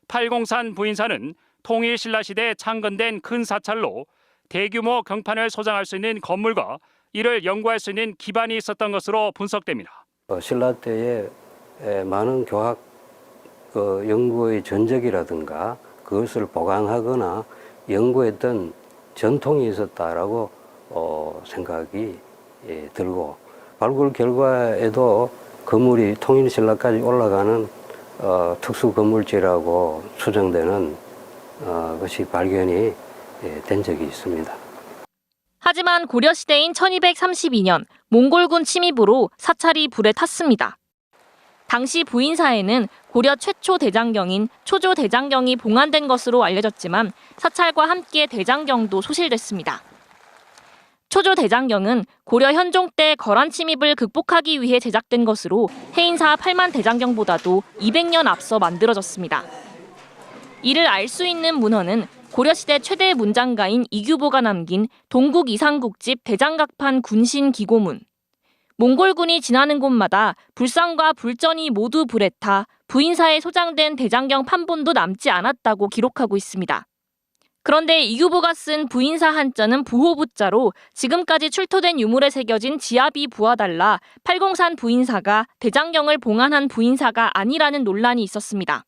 팔공산 부인사는 통일신라시대에 창건된 큰 사찰로 대규모 경판을 소장할 수 있는 건물과 이를 연구할 수 있는 기반이 있었던 것으로 분석됩니다. 신라 때에 많은 교학 연구의 전적이라든가 그것을 보강하거나 연구했던 전통이 있었다라고 생각이 들고, 발굴 결과에도 건물이 통일신라까지 올라가는 특수 건물지라고 추정되는 것이 발견이 된 적이 있습니다. 하지만 고려시대인 1232년 몽골군 침입으로 사찰이 불에 탔습니다. 당시 부인사에는 고려 최초 대장경인 초조 대장경이 봉안된 것으로 알려졌지만 사찰과 함께 대장경도 소실됐습니다. 초조 대장경은 고려 현종 때 거란 침입을 극복하기 위해 제작된 것으로 해인사 8만 대장경보다도 200년 앞서 만들어졌습니다. 이를 알 수 있는 문헌은 고려시대 최대 문장가인 이규보가 남긴 동국 이상국집 대장각판 군신 기고문. 몽골군이 지나는 곳마다 불상과 불전이 모두 불에 타 부인사에 소장된 대장경 판본도 남지 않았다고 기록하고 있습니다. 그런데 이규보가 쓴 부인사 한자는 부호부자로 지금까지 출토된 유물에 새겨진 지압이 부하달라 팔공산 부인사가 대장경을 봉안한 부인사가 아니라는 논란이 있었습니다.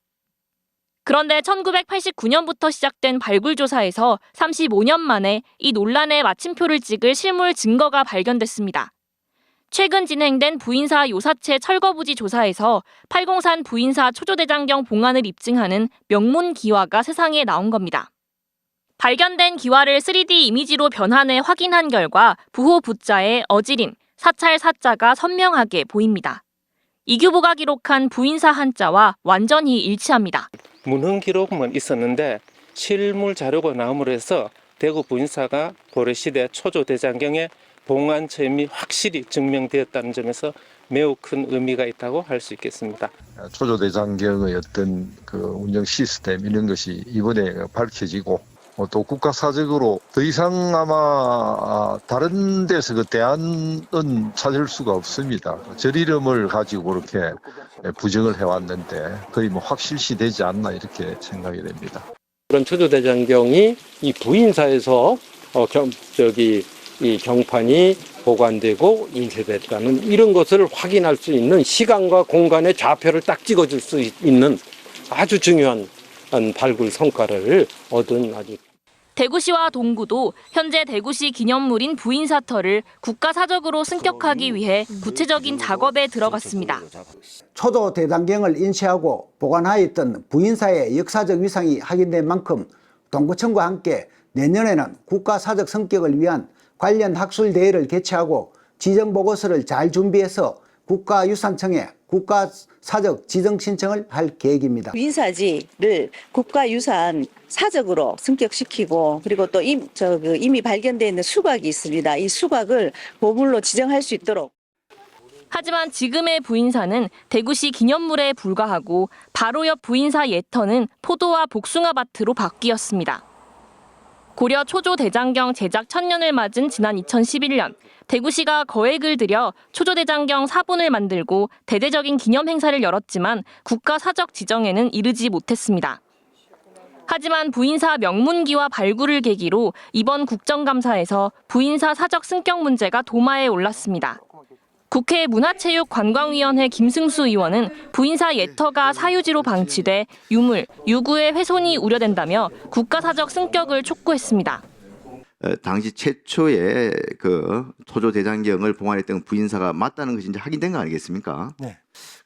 그런데 1989년부터 시작된 발굴조사에서 35년 만에 이 논란에 마침표를 찍을 실물 증거가 발견됐습니다. 최근 진행된 부인사 요사체 철거부지 조사에서 팔공산 부인사 초조대장경 봉안을 입증하는 명문 기와가 세상에 나온 겁니다. 발견된 기와를 3D 이미지로 변환해 확인한 결과 부호 부자의 어지린, 사찰 사자가 선명하게 보입니다. 이규보가 기록한 부인사 한자와 완전히 일치합니다. 문헌 기록만 있었는데 실물 자료가 나옴으로 해서 대구 부인사가 고려시대 초조대장경의 봉안 체험이 확실히 증명되었다는 점에서 매우 큰 의미가 있다고 할 수 있겠습니다. 초조대장경의 어떤 그 운영 시스템 이런 것이 이번에 밝혀지고, 또 국가사적으로 더 이상 아마 다른 데서 그 대안은 찾을 수가 없습니다. 절 이름을 가지고 그렇게 부정을 해왔는데 거의 뭐 확실시 되지 않나 이렇게 생각이 됩니다. 그런 초조대장경이 이 부인사에서 이 경판이 보관되고 인쇄됐다는 이런 것을 확인할 수 있는 시간과 공간의 좌표를 딱 찍어줄 수 있는 아주 중요한 발굴 성과를 얻은 아주. 대구시와 동구도 현재 대구시 기념물인 부인사터를 국가사적으로 승격하기 위해 구체적인 작업에 들어갔습니다. 초조 대장경을 인쇄하고 보관하였던 부인사의 역사적 위상이 확인된 만큼 동구청과 함께 내년에는 국가사적 성격을 위한 관련 학술대회를 개최하고 지정보고서를 잘 준비해서 국가유산청에 국가사적 지정 신청을 할 계획입니다. 부인사지를 국가유산 사적으로 승격시키고, 그리고 또 이미 발견되어 있는 수각이 있습니다. 이 수각을 보물로 지정할 수 있도록. 하지만 지금의 부인사는 대구시 기념물에 불과하고 바로 옆 부인사 예터는 포도와 복숭아밭으로 바뀌었습니다. 고려 초조 대장경 제작 1000년을 맞은 지난 2011년 대구시가 거액을 들여 초조대장경 사본을 만들고 대대적인 기념 행사를 열었지만 국가사적 지정에는 이르지 못했습니다. 하지만 부인사 명문기와 발굴을 계기로 이번 국정감사에서 부인사 사적 승격 문제가 도마에 올랐습니다. 국회 문화체육관광위원회 김승수 의원은 부인사 예터가 사유지로 방치돼 유물, 유구의 훼손이 우려된다며 국가사적 승격을 촉구했습니다. 당시 최초의 그 초조대장경을 봉안했던 부인사가 맞다는 것이 이제 확인된 거 아니겠습니까? 네.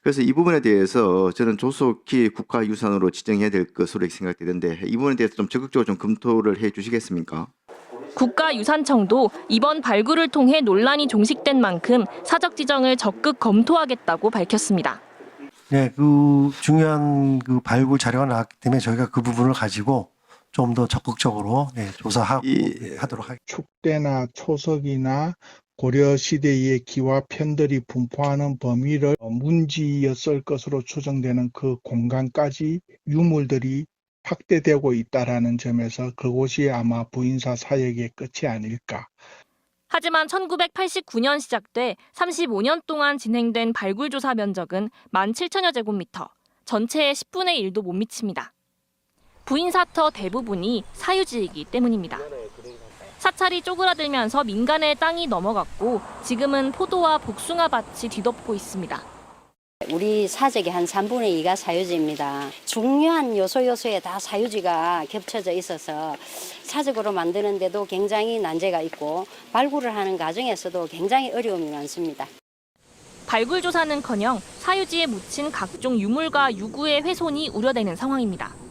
그래서 이 부분에 대해서 저는 조속히 국가유산으로 지정해야 될 것으로 생각되는데 이 부분에 대해서 좀 적극적으로 좀 검토를 해 주시겠습니까? 국가유산청도 이번 발굴을 통해 논란이 종식된 만큼 사적 지정을 적극 검토하겠다고 밝혔습니다. 네, 그 중요한 그 발굴 자료가 나왔기 때문에 저희가 그 부분을 가지고 좀 더 적극적으로 조사하고 하도록 하겠습니다. 축대나 초석이나 고려 시대의 기와 편들이 분포하는 범위를 문지였을 것으로 추정되는 그 공간까지 유물들이 확대되고 있다라는 점에서 그곳이 아마 부인사 사역의 끝이 아닐까. 하지만 1989년 시작돼 35년 동안 진행된 발굴조사 면적은 17,000여 제곱미터, 전체의 10분의 1도 못 미칩니다. 부인사터 대부분이 사유지이기 때문입니다. 사찰이 쪼그라들면서 민간의 땅이 넘어갔고 지금은 포도와 복숭아 밭이 뒤덮고 있습니다. 우리 사적의 한 3분의 2가 사유지입니다. 중요한 요소에 다 사유지가 겹쳐져 있어서 사적으로 만드는데도 굉장히 난제가 있고 발굴을 하는 과정에서도 굉장히 어려움이 많습니다. 발굴 조사는커녕 사유지에 묻힌 각종 유물과 유구의 훼손이 우려되는 상황입니다.